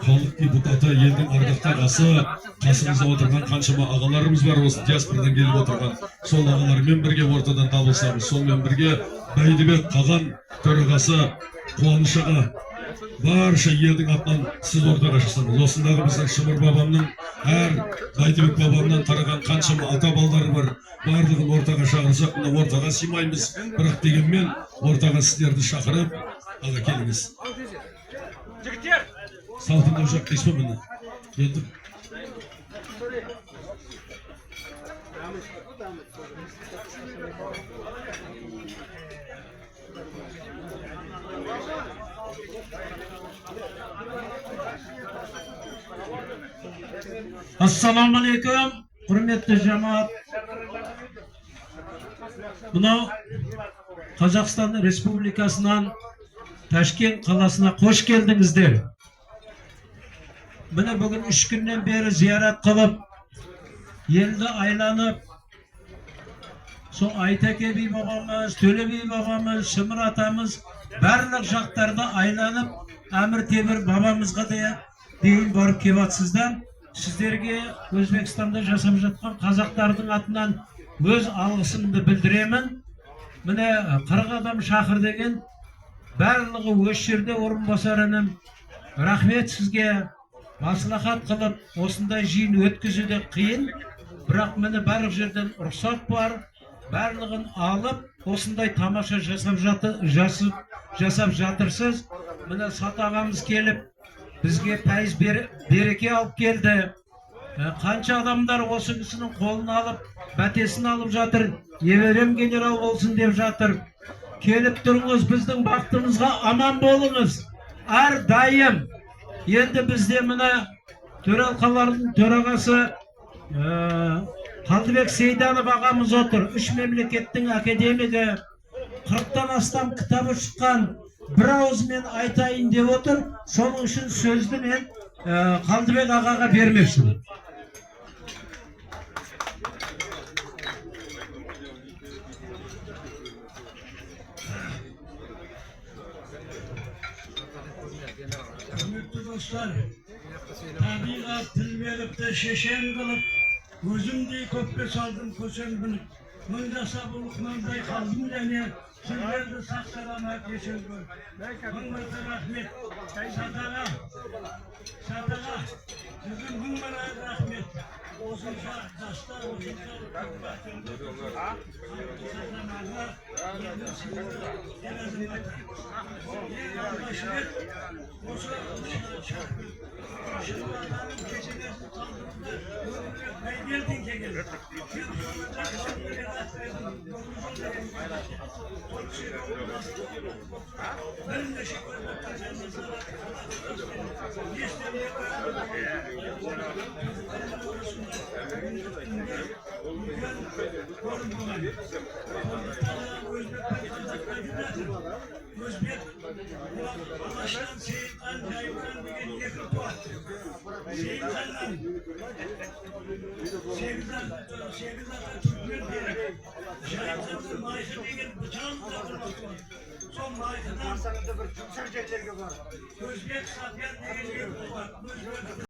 халық депутаты, елдің ардақтар асы, қасымызда отырған қаншама ағаларымыз бар, осы диаспорадан келіп отырған. Сол ағалармен бірге ортадан табылсамыз, сонымен бірге Бәйдібек Қаған төрағасы Қуаныш аға, барша елдің атынан сіз ортаға шықсаңыз. Осындағы біздің Шымыр бабамның, әр Бәйдібек бабамнан тараған қаншама ата балдары бар, барлығын ортаға шақырсақ, мына ортаға сыймаймыз. Бірақ дегенмен ортаға сіздерді шақырып, аға келіңіз. Жігіттер! Салтында ұшақ дейсіз бе міне? Енді Assalamu alaikum, hürmetli cemaat. Bunu Kazakistan Respublikasından Taşkent kalasına hoş geldinizler. Beni bugün 3 günden beri ziyaret kılıp, yelde aylanıp, so Ayteke Bey babamız, Töle Bey babamız, Şımır atamız, barlık жақtarda aylanıp, Amir Temir babamızga deyin barıp kevatsızdan. Sizlerge Özbekistan'da жасап жатқан қазақтардың атынан өз алғысымды білдіремін. Міне 40 адам шақыр деген барлығы өз жерде орынбасарының. Рахмет сізге. Маслихат қылып, осындай жиын өткізуде қиын. Бірақ міне барлық жерден рұқсат бар. Барлығын алып, осындай тамаша жасап жатырсыз. Міне Сат ағамыз келіп, бізге пайыз береке алып келді. Қанша адамдар осы кісінің қолын алып, бәтесін алып жатыр. Еверем генерал болсын деп жатыр. Келіп тұрыңыз, біздің бақытымызға аман болыңыз. Әр дайым. Енді бізде мына төралқалардың төрағасы Қалдыбек Сейданов ағамыз отыр. 3 мемлекеттің академигі, 40-тан астам кітабы шыққан. Bir ağızmen айтайын деп отыр. Соның үшін сөзді мен Қалдыбек ағаға бермекшімін. Құрметті достар, табиғат тіл беріп те шешен қылып, өзімдей көпке салдым көсен біліп, мың жасап ұлықмандай қалдым және sizlerді сақсалама кешен көріп. Мың мәрте рахмет. Сатаға, сіздің мың мәрте рахмет. Осынша жастар, осынша Özbek, Alaş'tan Seyitkan, Cayman degen 2 puan. Seyitkan'dan, Seyitkan'dan Türkmen diyerek, Cayman'dan Mayıkı degen bıçağın da kırmak var. Son Mayıkı'dan Özbek Satyan degen 2 puan.